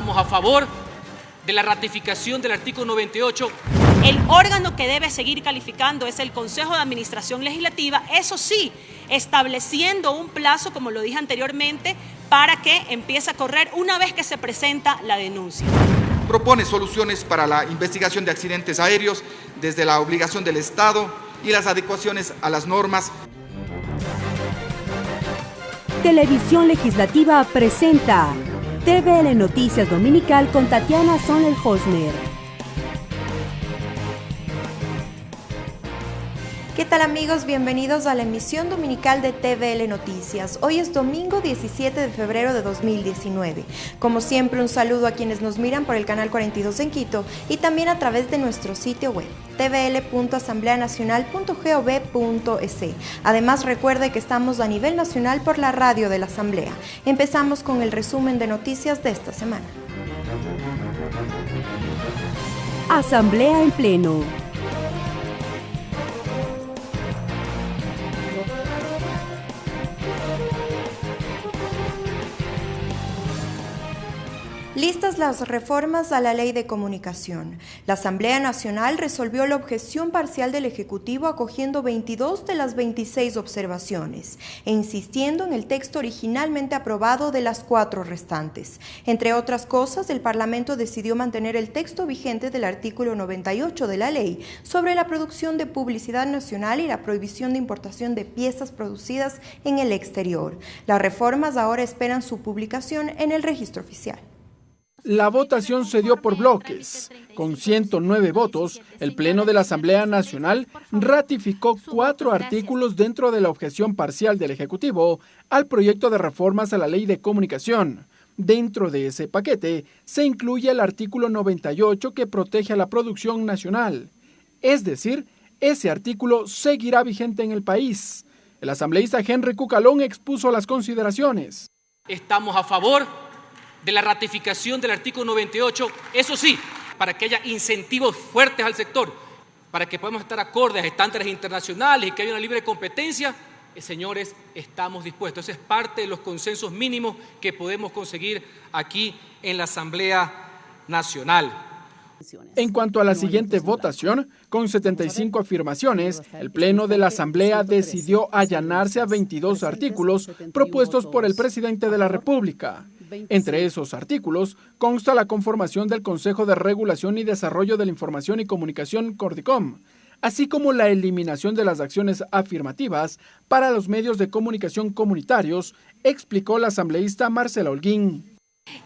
Estamos a favor de la ratificación del artículo 98. El órgano que debe seguir calificando es el Consejo de Administración Legislativa, eso sí, estableciendo un plazo, como lo dije anteriormente, para que empiece a correr una vez que se presenta la denuncia. Propone soluciones para la investigación de accidentes aéreos desde la obligación del Estado y las adecuaciones a las normas. Televisión Legislativa presenta TVL Noticias Dominical con Tatiana Sonel-Hosmer. ¿Qué tal amigos? Bienvenidos a la emisión dominical de TVL Noticias. Hoy es domingo 17 de febrero de 2019. Como siempre, un saludo a quienes nos miran por el canal 42 en Quito y también a través de nuestro sitio web tvl.asambleanacional.gov.es. Además, recuerde que estamos a nivel nacional por la radio de la Asamblea. Empezamos con el resumen de noticias de esta semana. Asamblea en pleno. Listas las reformas a la Ley de Comunicación. La Asamblea Nacional resolvió la objeción parcial del Ejecutivo acogiendo 22 de las 26 observaciones e insistiendo en el texto originalmente aprobado de las 4 restantes. Entre otras cosas, el Parlamento decidió mantener el texto vigente del artículo 98 de la ley sobre la producción de publicidad nacional y la prohibición de importación de piezas producidas en el exterior. Las reformas ahora esperan su publicación en el registro oficial. La votación se dio por bloques. Con 109 votos, el Pleno de la Asamblea Nacional ratificó 4 artículos dentro de la objeción parcial del Ejecutivo al proyecto de reformas a la Ley de Comunicación. Dentro de ese paquete se incluye el artículo 98 que protege a la producción nacional. Es decir, ese artículo seguirá vigente en el país. El asambleísta Henry Cucalón expuso las consideraciones. Estamos a favor de la ratificación del artículo 98, eso sí, para que haya incentivos fuertes al sector, para que podamos estar acordes a estándares internacionales y que haya una libre competencia, señores, estamos dispuestos. Ese es parte de los consensos mínimos que podemos conseguir aquí en la Asamblea Nacional. En cuanto a la siguiente votación, con 75 afirmaciones, el Pleno de la Asamblea decidió allanarse a 22 artículos propuestos por el presidente de la República. Entre esos artículos consta la conformación del Consejo de Regulación y Desarrollo de la Información y Comunicación Cordicom, así como la eliminación de las acciones afirmativas para los medios de comunicación comunitarios, explicó la asambleísta Marcela Holguín.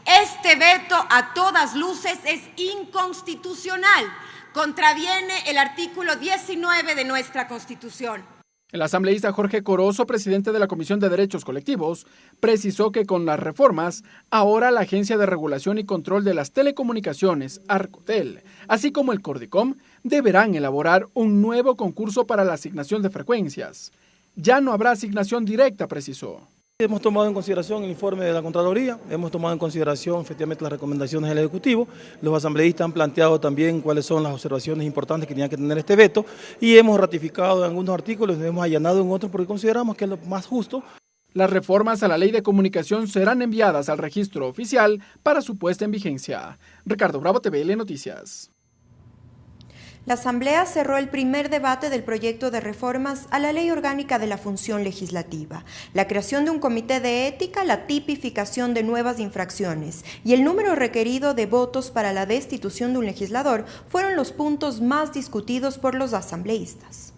Este veto a todas luces es inconstitucional, contraviene el artículo 19 de nuestra Constitución. El asambleísta Jorge Corozo, presidente de la Comisión de Derechos Colectivos, precisó que con las reformas, ahora la Agencia de Regulación y Control de las Telecomunicaciones, Arcotel, así como el Cordicom, deberán elaborar un nuevo concurso para la asignación de frecuencias. Ya no habrá asignación directa, precisó. Hemos tomado en consideración el informe de la Contraloría, hemos tomado en consideración efectivamente las recomendaciones del Ejecutivo, los asambleístas han planteado también cuáles son las observaciones importantes que tenía que tener este veto y hemos ratificado en algunos artículos, hemos allanado en otros porque consideramos que es lo más justo. Las reformas a la Ley de Comunicación serán enviadas al registro oficial para su puesta en vigencia. Ricardo Bravo, TVL Noticias. La Asamblea cerró el primer debate del proyecto de reformas a la Ley Orgánica de la Función Legislativa, la creación de un comité de ética, la tipificación de nuevas infracciones y el número requerido de votos para la destitución de un legislador fueron los puntos más discutidos por los asambleístas.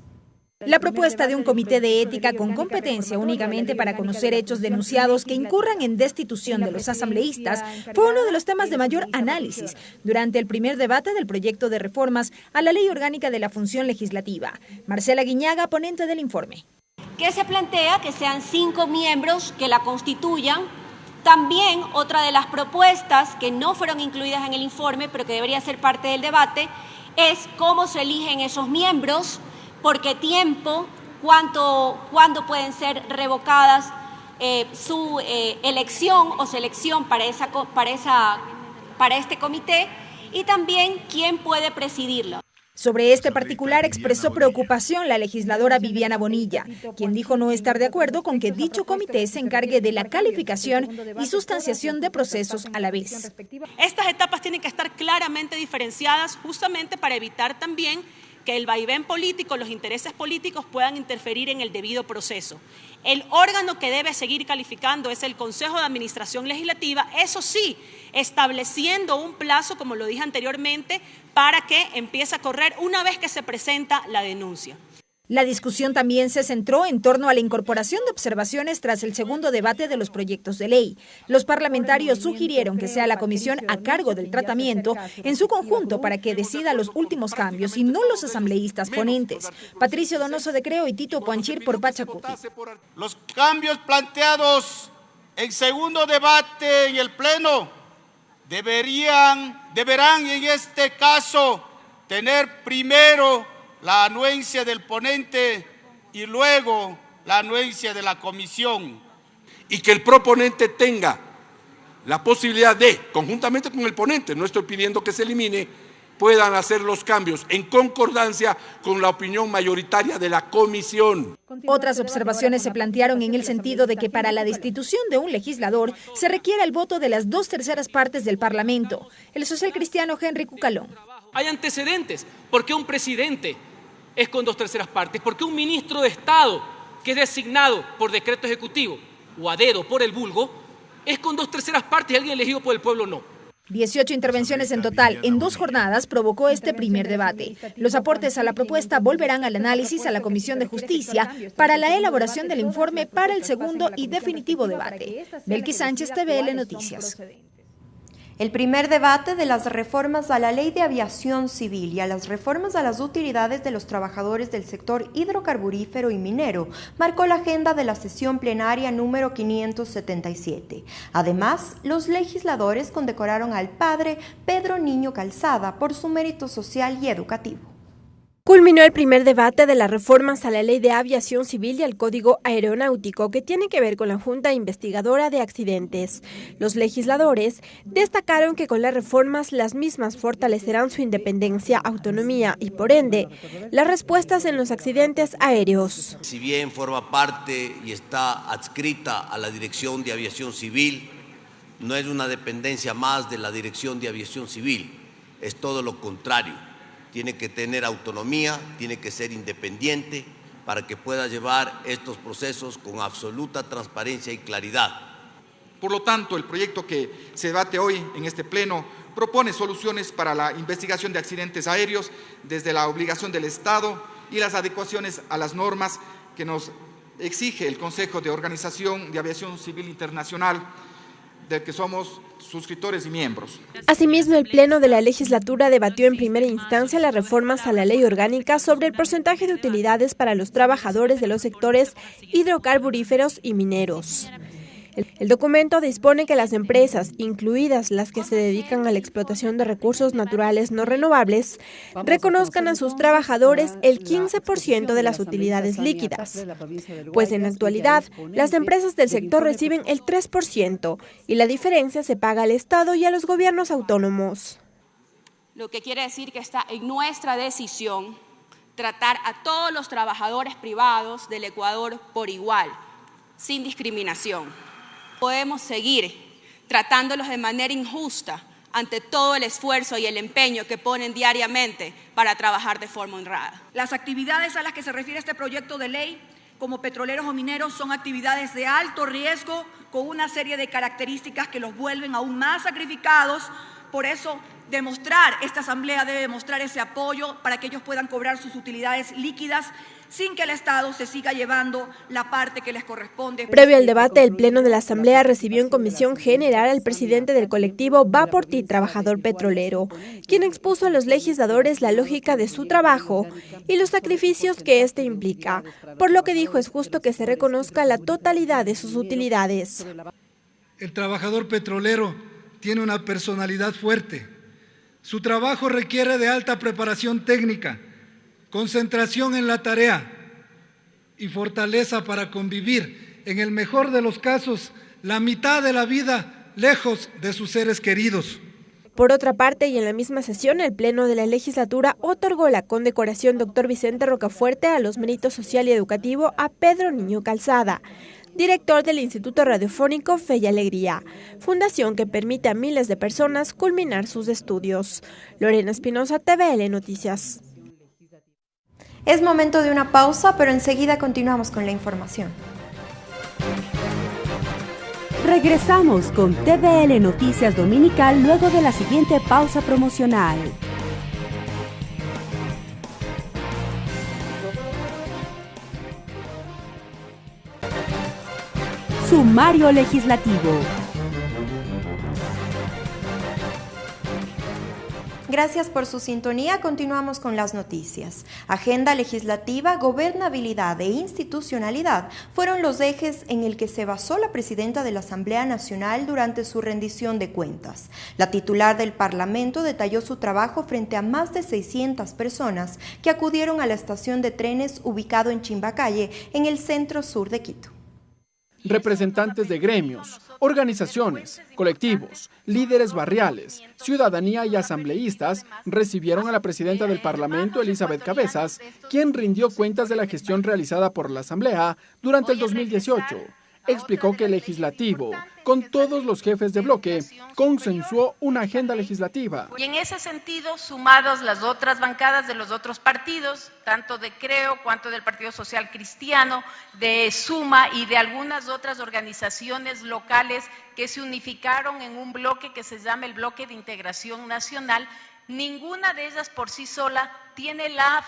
La propuesta de un comité de ética con competencia únicamente para conocer hechos denunciados que incurran en destitución de los asambleístas fue uno de los temas de mayor análisis durante el primer debate del proyecto de reformas a la Ley Orgánica de la Función Legislativa. Marcela Guiñaga, ponente del informe. ¿Qué se plantea? Que sean 5 miembros que la constituyan. También otra de las propuestas que no fueron incluidas en el informe, pero que debería ser parte del debate, es cómo se eligen esos miembros, por qué tiempo, cuándo pueden ser revocadas su elección o selección para este comité y también quién puede presidirlo. Sobre este particular expresó preocupación la legisladora Viviana Bonilla, quien dijo no estar de acuerdo con que dicho comité se encargue de la calificación y sustanciación de procesos a la vez. Estas etapas tienen que estar claramente diferenciadas justamente para evitar también que el vaivén político, los intereses políticos puedan interferir en el debido proceso. El órgano que debe seguir calificando es el Consejo de Administración Legislativa, eso sí, estableciendo un plazo, como lo dije anteriormente, para que empiece a correr una vez que se presenta la denuncia. La discusión también se centró en torno a la incorporación de observaciones tras el segundo debate de los proyectos de ley. Los parlamentarios sugirieron que sea la comisión a cargo del tratamiento en su conjunto para que decida los últimos cambios y no los asambleístas ponentes. Patricio Donoso de Creo y Tito Puanchir por Pachacuti. Los cambios planteados en segundo debate en el Pleno deberán en este caso tener primero la anuencia del ponente y luego la anuencia de la comisión. Y que el proponente tenga la posibilidad de, conjuntamente con el ponente, no estoy pidiendo que se elimine, puedan hacer los cambios en concordancia con la opinión mayoritaria de la comisión. Otras observaciones se plantearon en el sentido de que para la destitución de un legislador se requiere el voto de las 2/3 partes del Parlamento. El socialcristiano Henry Cucalón. Hay antecedentes. ¿Por qué un presidente es con 2/3 partes? ¿Por qué un ministro de Estado que es designado por decreto ejecutivo o a dedo por el vulgo es con 2/3 partes y alguien elegido por el pueblo no? 18 intervenciones en total en 2 jornadas provocó este primer debate. Los aportes a la propuesta volverán al análisis a la Comisión de Justicia para la elaboración del informe para el segundo y definitivo debate. Belkis Sánchez, TVL Noticias. El primer debate de las reformas a la Ley de Aviación Civil y a las reformas a las utilidades de los trabajadores del sector hidrocarburífero y minero marcó la agenda de la sesión plenaria número 577. Además, los legisladores condecoraron al padre Pedro Niño Calzada por su mérito social y educativo. Culminó el primer debate de las reformas a la Ley de Aviación Civil y al Código Aeronáutico que tiene que ver con la Junta Investigadora de Accidentes. Los legisladores destacaron que con las reformas las mismas fortalecerán su independencia, autonomía y, por ende, las respuestas en los accidentes aéreos. Si bien forma parte y está adscrita a la Dirección de Aviación Civil, no es una dependencia más de la Dirección de Aviación Civil, es todo lo contrario. Tiene que tener autonomía, tiene que ser independiente para que pueda llevar estos procesos con absoluta transparencia y claridad. Por lo tanto, el proyecto que se debate hoy en este Pleno propone soluciones para la investigación de accidentes aéreos desde la obligación del Estado y las adecuaciones a las normas que nos exige el Consejo de Organización de Aviación Civil Internacional, del que somos suscriptores y miembros. Asimismo, el Pleno de la Legislatura debatió en primera instancia las reformas a la Ley Orgánica sobre el porcentaje de utilidades para los trabajadores de los sectores hidrocarburíferos y mineros. El documento dispone que las empresas, incluidas las que se dedican a la explotación de recursos naturales no renovables, reconozcan a sus trabajadores el 15% de las utilidades líquidas, pues en la actualidad las empresas del sector reciben el 3% y la diferencia se paga al Estado y a los gobiernos autónomos. Lo que quiere decir que está en nuestra decisión tratar a todos los trabajadores privados del Ecuador por igual, sin discriminación. Podemos seguir tratándolos de manera injusta ante todo el esfuerzo y el empeño que ponen diariamente para trabajar de forma honrada. Las actividades a las que se refiere este proyecto de ley, como petroleros o mineros, son actividades de alto riesgo con una serie de características que los vuelven aún más sacrificados. Por eso, esta asamblea debe demostrar ese apoyo para que ellos puedan cobrar sus utilidades líquidas sin que el Estado se siga llevando la parte que les corresponde. Previo al debate, el Pleno de la Asamblea recibió en comisión general al presidente del colectivo Va por Ti Trabajador Petrolero, quien expuso a los legisladores la lógica de su trabajo y los sacrificios que este implica, por lo que dijo es justo que se reconozca la totalidad de sus utilidades. El trabajador petrolero tiene una personalidad fuerte. Su trabajo requiere de alta preparación técnica, concentración en la tarea y fortaleza para convivir, en el mejor de los casos, la mitad de la vida lejos de sus seres queridos. Por otra parte, y en la misma sesión, el Pleno de la Legislatura otorgó la condecoración Dr. Vicente Rocafuerte a los méritos social y educativo a Pedro Niño Calzada, director del Instituto Radiofónico Fe y Alegría, fundación que permite a miles de personas culminar sus estudios. Lorena Espinosa, TVL Noticias. Es momento de una pausa, pero enseguida continuamos con la información. Regresamos con TVL Noticias Dominical luego de la siguiente pausa promocional. Sumario legislativo. Gracias por su sintonía. Continuamos con las noticias. Agenda legislativa, gobernabilidad e institucionalidad fueron los ejes en el que se basó la presidenta de la Asamblea Nacional durante su rendición de cuentas. La titular del Parlamento detalló su trabajo frente a más de 600 personas que acudieron a la estación de trenes ubicado en Chimbacalle, en el centro sur de Quito. Representantes de gremios, organizaciones, colectivos, líderes barriales, ciudadanía y asambleístas recibieron a la presidenta del Parlamento, Elizabeth Cabezas, quien rindió cuentas de la gestión realizada por la Asamblea durante el 2018. Explicó que el legislativo, con todos los jefes de bloque, consensuó una agenda legislativa. Y en ese sentido, sumadas las otras bancadas de los otros partidos, tanto de CREO cuanto del Partido Social Cristiano, de SUMA y de algunas otras organizaciones locales que se unificaron en un bloque que se llama el Bloque de Integración Nacional, ninguna de ellas por sí sola tiene la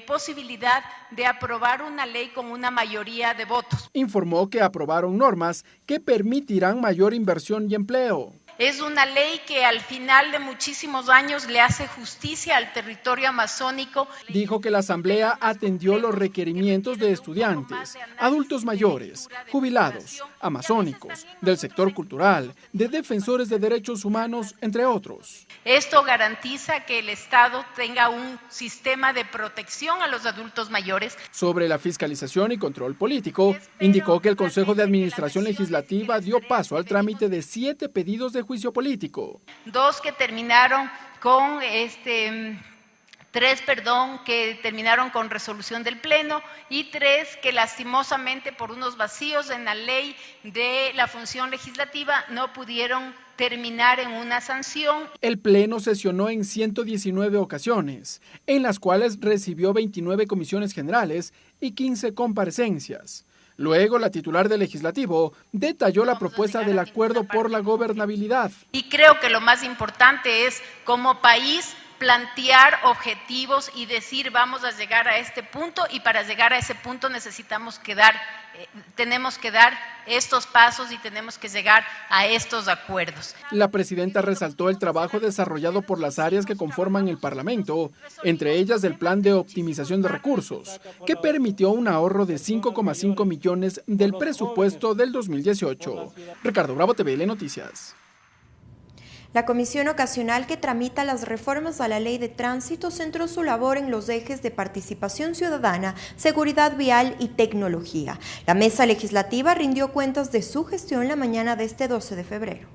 posibilidad de aprobar una ley con una mayoría de votos. Informó que aprobaron normas que permitirán mayor inversión y empleo. Es una ley que al final de muchísimos años le hace justicia al territorio amazónico. Dijo que la Asamblea atendió los requerimientos de estudiantes, adultos mayores, jubilados, amazónicos, del sector cultural, de defensores de derechos humanos, entre otros. Esto garantiza que el Estado tenga un sistema de protección a los adultos mayores. Sobre la fiscalización y control político, indicó que el Consejo de Administración Legislativa dio paso al trámite de 7 pedidos de juicio político. 2 que terminaron con tres que terminaron con resolución del Pleno y 3 que lastimosamente por unos vacíos en la ley de la función legislativa no pudieron terminar en una sanción. El Pleno sesionó en 119 ocasiones, en las cuales recibió 29 comisiones generales y 15 comparecencias. Luego, la titular del Legislativo detalló la propuesta del acuerdo por la gobernabilidad. Y creo que lo más importante es, como país, plantear objetivos y decir vamos a llegar a este punto, y para llegar a ese punto tenemos que dar estos pasos y tenemos que llegar a estos acuerdos. La presidenta resaltó el trabajo desarrollado por las áreas que conforman el Parlamento, entre ellas el Plan de Optimización de Recursos, que permitió un ahorro de 5,5 millones del presupuesto del 2018. Ricardo Bravo, TVL Noticias. La Comisión Ocasional que tramita las reformas a la Ley de Tránsito centró su labor en los ejes de participación ciudadana, seguridad vial y tecnología. La Mesa Legislativa rindió cuentas de su gestión la mañana de este 12 de febrero.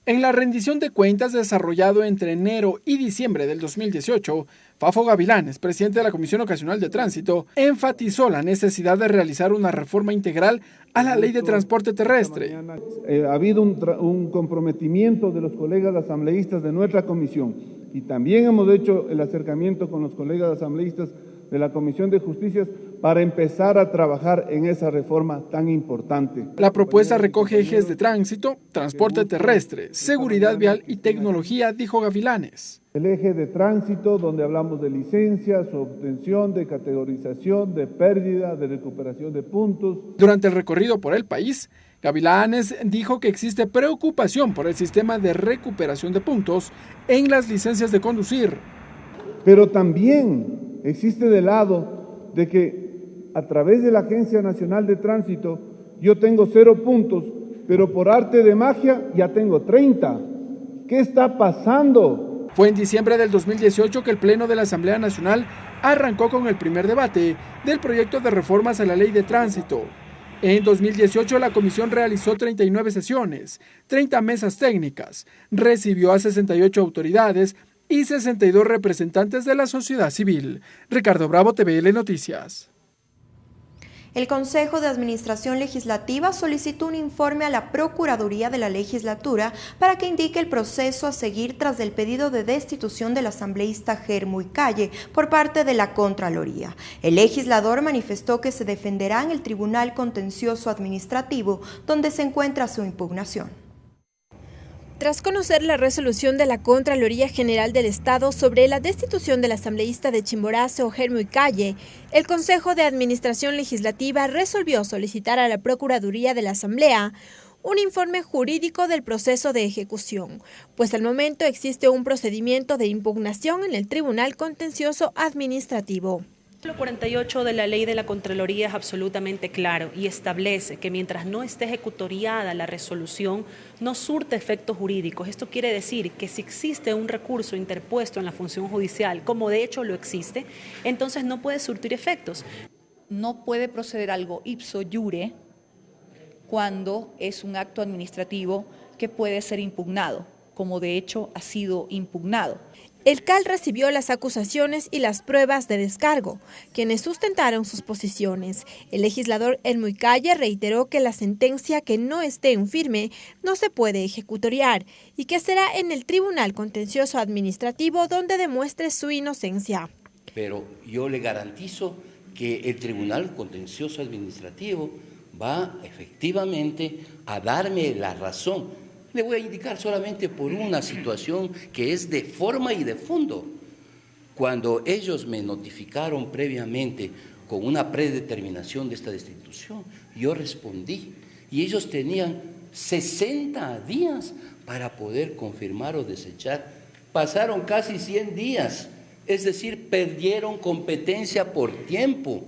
En la rendición de cuentas desarrollado entre enero y diciembre del 2018, Fafo Gavilanes, presidente de la Comisión Ocasional de Tránsito, enfatizó la necesidad de realizar una reforma integral a la Ley de Transporte Terrestre. Ha habido un comprometimiento de los colegas asambleístas de nuestra comisión y también hemos hecho el acercamiento con los colegas asambleístas de la Comisión de Justicia para empezar a trabajar en esa reforma tan importante. La propuesta recoge ejes de tránsito, transporte terrestre, seguridad vial y tecnología, dijo Gavilanes. El eje de tránsito, donde hablamos de licencias, obtención, de categorización, de pérdida, de recuperación de puntos. Durante el recorrido por el país, Gavilanes dijo que existe preocupación por el sistema de recuperación de puntos en las licencias de conducir. Pero también existe del lado de que a través de la Agencia Nacional de Tránsito yo tengo 0 puntos, pero por arte de magia ya tengo 30. ¿Qué está pasando? Fue en diciembre del 2018 que el Pleno de la Asamblea Nacional arrancó con el primer debate del proyecto de reformas a la Ley de Tránsito. En 2018 la comisión realizó 39 sesiones, 30 mesas técnicas, recibió a 68 autoridades y 62 representantes de la sociedad civil. Ricardo Bravo, TVL Noticias. El Consejo de Administración Legislativa solicitó un informe a la Procuraduría de la Legislatura para que indique el proceso a seguir tras el pedido de destitución del asambleísta Germuy Calle por parte de la Contraloría. El legislador manifestó que se defenderá en el Tribunal Contencioso Administrativo, donde se encuentra su impugnación. Tras conocer la resolución de la Contraloría General del Estado sobre la destitución del asambleísta de Chimborazo, Germuy Calle, el Consejo de Administración Legislativa resolvió solicitar a la Procuraduría de la Asamblea un informe jurídico del proceso de ejecución, pues al momento existe un procedimiento de impugnación en el Tribunal Contencioso Administrativo. El artículo 48 de la ley de la Contraloría es absolutamente claro y establece que mientras no esté ejecutoriada la resolución, no surte efectos jurídicos. Esto quiere decir que si existe un recurso interpuesto en la función judicial, como de hecho lo existe, entonces no puede surtir efectos. No puede proceder algo ipso iure cuando es un acto administrativo que puede ser impugnado, como de hecho ha sido impugnado. El CAL recibió las acusaciones y las pruebas de descargo, quienes sustentaron sus posiciones. El legislador Germuy Calle reiteró que la sentencia que no esté en firme no se puede ejecutoriar y que será en el Tribunal Contencioso Administrativo donde demuestre su inocencia. Pero yo le garantizo que el Tribunal Contencioso Administrativo va efectivamente a darme la razón. Le voy a indicar solamente por una situación que es de forma y de fondo. Cuando ellos me notificaron previamente con una predeterminación de esta destitución, yo respondí y ellos tenían 60 días para poder confirmar o desechar. Pasaron casi 100 días, es decir, perdieron competencia por tiempo.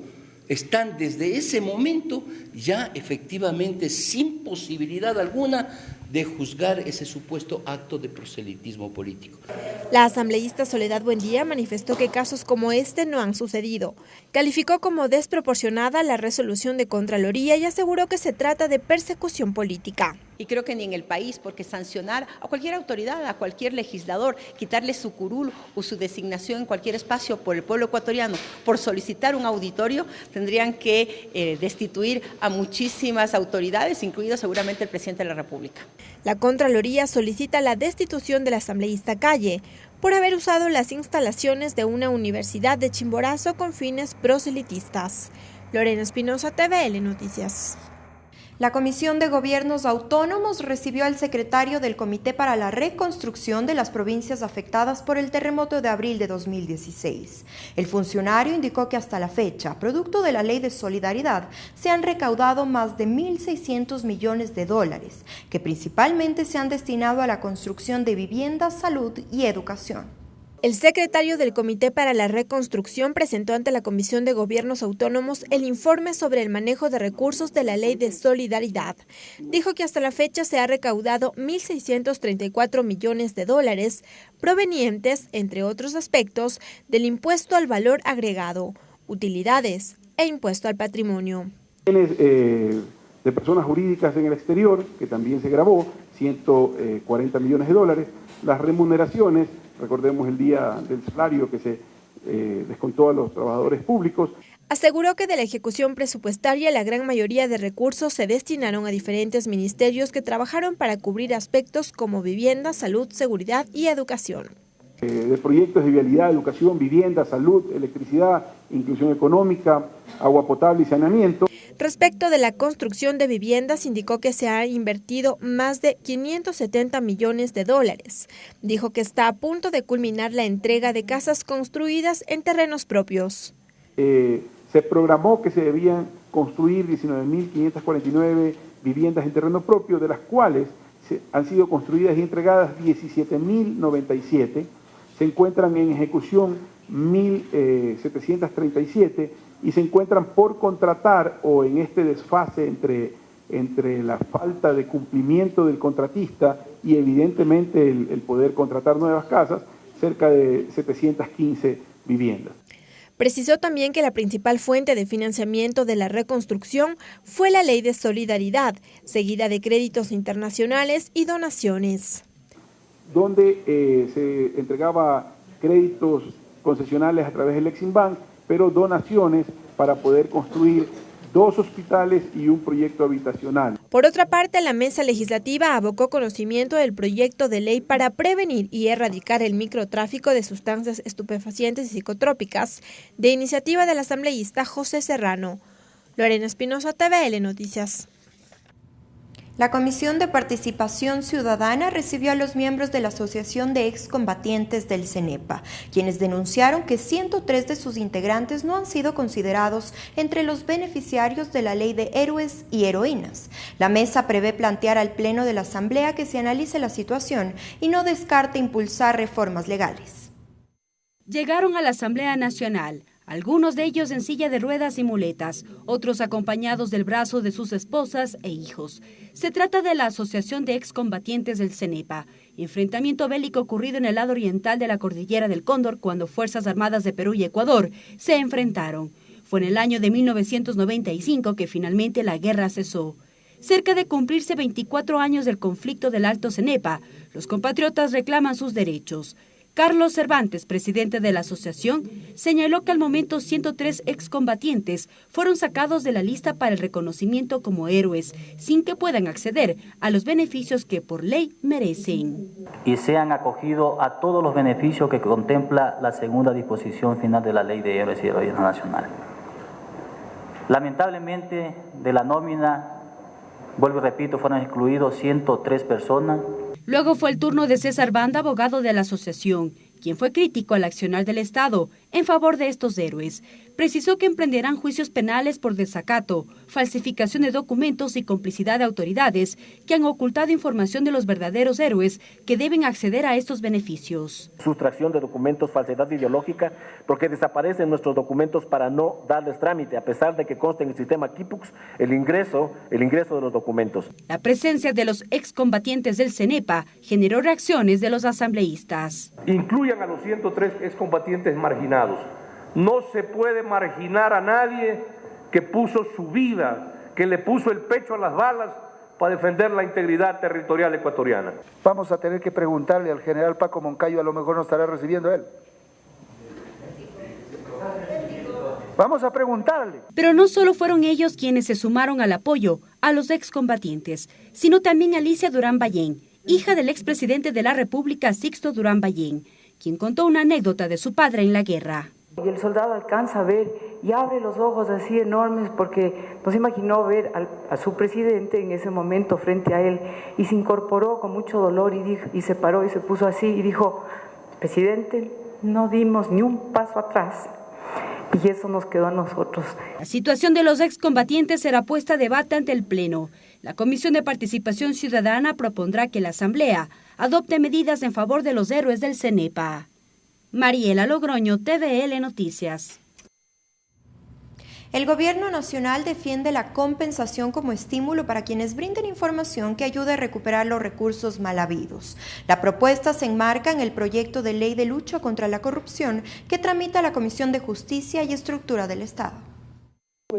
Están desde ese momento ya efectivamente sin posibilidad alguna de juzgar ese supuesto acto de proselitismo político. La asambleísta Soledad Buendía manifestó que casos como este no han sucedido. Calificó como desproporcionada la resolución de Contraloría y aseguró que se trata de persecución política. Y creo que ni en el país, porque sancionar a cualquier autoridad, a cualquier legislador, quitarle su curul o su designación en cualquier espacio por el pueblo ecuatoriano, por solicitar un auditorio, tendrían que destituir a muchísimas autoridades, incluido seguramente el presidente de la República. La Contraloría solicita la destitución del asambleísta Calle por haber usado las instalaciones de una universidad de Chimborazo con fines proselitistas. Lorena Espinosa, TVL Noticias. La Comisión de Gobiernos Autónomos recibió al secretario del Comité para la Reconstrucción de las provincias afectadas por el terremoto de abril de 2016. El funcionario indicó que hasta la fecha, producto de la Ley de Solidaridad, se han recaudado más de 1.600 millones de dólares, que principalmente se han destinado a la construcción de viviendas, salud y educación. El secretario del Comité para la Reconstrucción presentó ante la Comisión de Gobiernos Autónomos el informe sobre el manejo de recursos de la Ley de Solidaridad. Dijo que hasta la fecha se ha recaudado 1.634 millones de dólares provenientes, entre otros aspectos, del impuesto al valor agregado, utilidades e impuesto al patrimonio. De personas jurídicas en el exterior, que también se grabó, 140 millones de dólares, las remuneraciones. Recordemos el día del salario que se descontó a los trabajadores públicos. Aseguró que de la ejecución presupuestaria la gran mayoría de recursos se destinaron a diferentes ministerios que trabajaron para cubrir aspectos como vivienda, salud, seguridad y educación. De proyectos de vialidad, educación, vivienda, salud, electricidad, inclusión económica, agua potable y saneamiento. Respecto de la construcción de viviendas, indicó que se ha invertido más de 570 millones de dólares. Dijo que está a punto de culminar la entrega de casas construidas en terrenos propios. Se programó que se debían construir 19.549 viviendas en terreno propio, de las cuales han sido construidas y entregadas 17.097. Se encuentran en ejecución 1.737 y se encuentran por contratar o en este desfase entre la falta de cumplimiento del contratista y evidentemente el poder contratar nuevas casas, cerca de 715 viviendas. Precisó también que la principal fuente de financiamiento de la reconstrucción fue la Ley de Solidaridad, seguida de créditos internacionales y donaciones. Donde se entregaba créditos concesionales a través del Eximbank, pero donaciones para poder construir 2 hospitales y un proyecto habitacional. Por otra parte, la mesa legislativa abocó conocimiento del proyecto de ley para prevenir y erradicar el microtráfico de sustancias estupefacientes y psicotrópicas, de iniciativa del asambleísta José Serrano. Lorena Espinosa, TVL Noticias. La Comisión de Participación Ciudadana recibió a los miembros de la Asociación de Excombatientes del CENEPA, quienes denunciaron que 103 de sus integrantes no han sido considerados entre los beneficiarios de la Ley de Héroes y Heroínas. La mesa prevé plantear al Pleno de la Asamblea que se analice la situación y no descarta impulsar reformas legales. Llegaron a la Asamblea Nacional, algunos de ellos en silla de ruedas y muletas, otros acompañados del brazo de sus esposas e hijos. Se trata de la Asociación de Excombatientes del CENEPA, enfrentamiento bélico ocurrido en el lado oriental de la Cordillera del Cóndor cuando Fuerzas Armadas de Perú y Ecuador se enfrentaron. Fue en el año de 1995 que finalmente la guerra cesó. Cerca de cumplirse 24 años del conflicto del Alto CENEPA, los compatriotas reclaman sus derechos. Carlos Cervantes, presidente de la asociación, señaló que al momento 103 excombatientes fueron sacados de la lista para el reconocimiento como héroes, sin que puedan acceder a los beneficios que por ley merecen. Y se han acogido a todos los beneficios que contempla la segunda disposición final de la Ley de Héroes y Heroínas Nacional. Lamentablemente, de la nómina, vuelvo y repito, fueron excluidos 103 personas. Luego fue el turno de César Banda, abogado de la asociación, quien fue crítico al accionar del Estado en favor de estos héroes. Precisó que emprenderán juicios penales por desacato, falsificación de documentos y complicidad de autoridades que han ocultado información de los verdaderos héroes que deben acceder a estos beneficios. Sustracción de documentos, falsedad ideológica, porque desaparecen nuestros documentos para no darles trámite, a pesar de que conste en el sistema Kipux el ingreso de los documentos. La presencia de los excombatientes del CENEPA generó reacciones de los asambleístas. Incluyan a los 103 excombatientes marginados. No se puede marginar a nadie que puso su vida, que le puso el pecho a las balas para defender la integridad territorial ecuatoriana. Vamos a tener que preguntarle al general Paco Moncayo, a lo mejor nos estará recibiendo él. Vamos a preguntarle. Pero no solo fueron ellos quienes se sumaron al apoyo a los excombatientes, sino también Alicia Durán Ballén, hija del expresidente de la República Sixto Durán Ballén, quien contó una anécdota de su padre en la guerra. Y el soldado alcanza a ver y abre los ojos así enormes porque no se imaginó ver a su presidente en ese momento frente a él y se incorporó con mucho dolor y se paró y se puso así y dijo: presidente, no dimos ni un paso atrás. Y eso nos quedó a nosotros. La situación de los excombatientes será puesta a debate ante el Pleno. La Comisión de Participación Ciudadana propondrá que la Asamblea adopte medidas en favor de los héroes del CENEPA. Mariela Logroño, TVL Noticias. El Gobierno Nacional defiende la compensación como estímulo para quienes brinden información que ayude a recuperar los recursos mal habidos. La propuesta se enmarca en el proyecto de ley de lucha contra la corrupción que tramita la Comisión de Justicia y Estructura del Estado.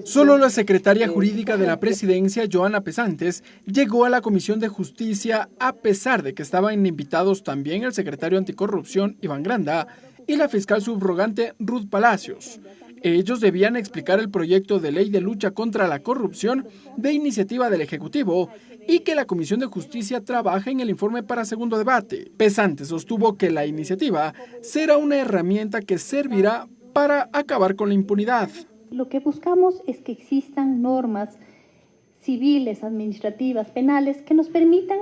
Solo la secretaria jurídica de la presidencia, Joana Pesantes, llegó a la Comisión de Justicia a pesar de que estaban invitados también el secretario anticorrupción, Iván Granda, y la fiscal subrogante, Ruth Palacios. Ellos debían explicar el proyecto de ley de lucha contra la corrupción de iniciativa del Ejecutivo y que la Comisión de Justicia trabaja en el informe para segundo debate. Pesantes sostuvo que la iniciativa será una herramienta que servirá para acabar con la impunidad. Lo que buscamos es que existan normas civiles, administrativas, penales que nos permitan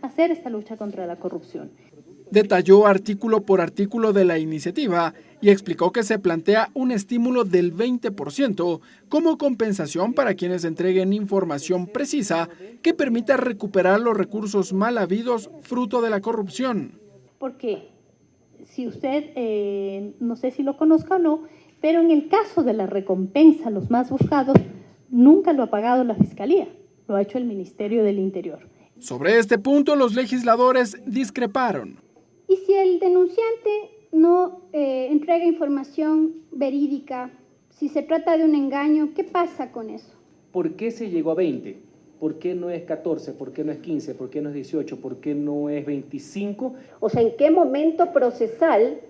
hacer esta lucha contra la corrupción. Detalló artículo por artículo de la iniciativa y explicó que se plantea un estímulo del 20% como compensación para quienes entreguen información precisa que permita recuperar los recursos mal habidos fruto de la corrupción. Porque si usted, no sé si lo conozca o no, pero en el caso de la recompensa a los más buscados, nunca lo ha pagado la Fiscalía, lo ha hecho el Ministerio del Interior. Sobre este punto, los legisladores discreparon. Y si el denunciante no entrega información verídica, si se trata de un engaño, ¿qué pasa con eso? ¿Por qué se llegó a 20? ¿Por qué no es 14? ¿Por qué no es 15? ¿Por qué no es 18? ¿Por qué no es 25? O sea, ¿en qué momento procesal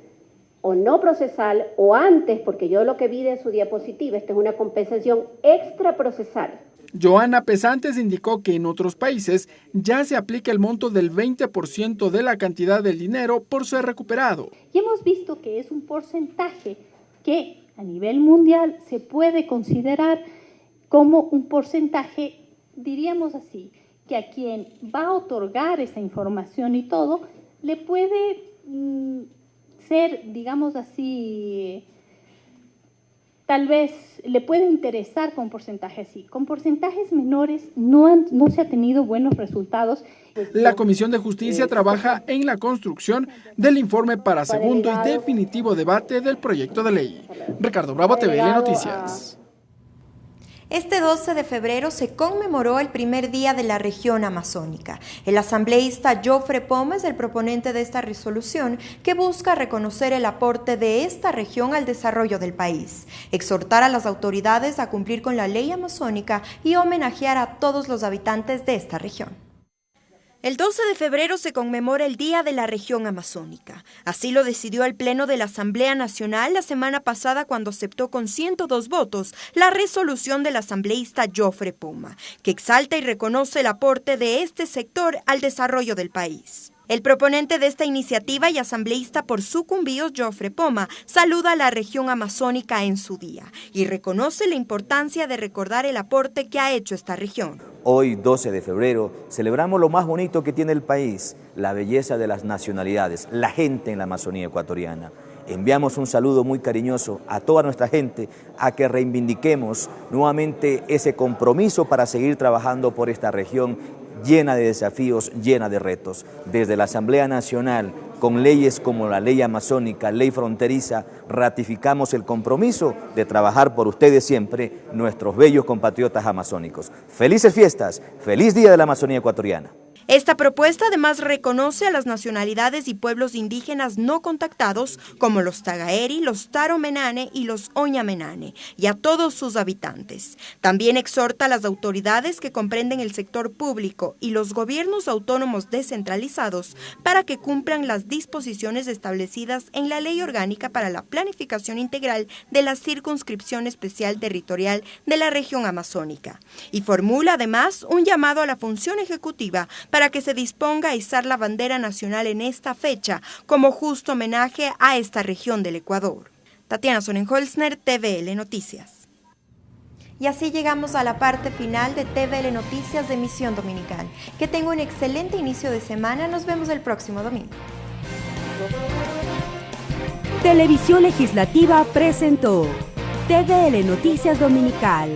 o no procesal o antes? Porque yo lo que vi de su diapositiva, esta es una compensación extra procesal. Joana Pesantes indicó que en otros países ya se aplica el monto del 20% de la cantidad del dinero por ser recuperado. Y hemos visto que es un porcentaje que a nivel mundial se puede considerar como un porcentaje, diríamos así, que a quien va a otorgar esa información y todo, le puede ser, digamos así, tal vez le puede interesar con porcentajes así. Con porcentajes menores no se ha tenido buenos resultados. La Comisión de Justicia trabaja en la construcción del informe para segundo y definitivo debate del proyecto de ley. Ricardo Bravo, TVL Noticias. Este 12 de febrero se conmemoró el primer día de la región amazónica. El asambleísta Jofre Poma es el proponente de esta resolución que busca reconocer el aporte de esta región al desarrollo del país, exhortar a las autoridades a cumplir con la ley amazónica y homenajear a todos los habitantes de esta región. El 12 de febrero se conmemora el Día de la Región Amazónica. Así lo decidió el Pleno de la Asamblea Nacional la semana pasada cuando aceptó con 102 votos la resolución del asambleísta Jofre Poma, que exalta y reconoce el aporte de este sector al desarrollo del país. El proponente de esta iniciativa y asambleísta por Sucumbíos, Jofre Poma, saluda a la región amazónica en su día y reconoce la importancia de recordar el aporte que ha hecho esta región. Hoy, 12 de febrero, celebramos lo más bonito que tiene el país, la belleza de las nacionalidades, la gente en la Amazonía ecuatoriana. Enviamos un saludo muy cariñoso a toda nuestra gente a que reivindiquemos nuevamente ese compromiso para seguir trabajando por esta región llena de desafíos, llena de retos. Desde la Asamblea Nacional, con leyes como la ley amazónica, ley fronteriza, ratificamos el compromiso de trabajar por ustedes siempre, nuestros bellos compatriotas amazónicos. Felices fiestas, feliz Día de la Amazonía Ecuatoriana. Esta propuesta además reconoce a las nacionalidades y pueblos indígenas no contactados como los Tagaeri, los Taromenane y los Oñamenane y a todos sus habitantes. También exhorta a las autoridades que comprenden el sector público y los gobiernos autónomos descentralizados para que cumplan las disposiciones establecidas en la Ley Orgánica para la Planificación Integral de la Circunscripción Especial Territorial de la Región Amazónica. Y formula además un llamado a la función ejecutiva para que se disponga a izar la bandera nacional en esta fecha como justo homenaje a esta región del Ecuador. Tatiana Sonnenholzner, TVL Noticias. Y así llegamos a la parte final de TVL Noticias de Emisión Dominical. Que tenga un excelente inicio de semana. Nos vemos el próximo domingo. Televisión Legislativa presentó TVL Noticias Dominical.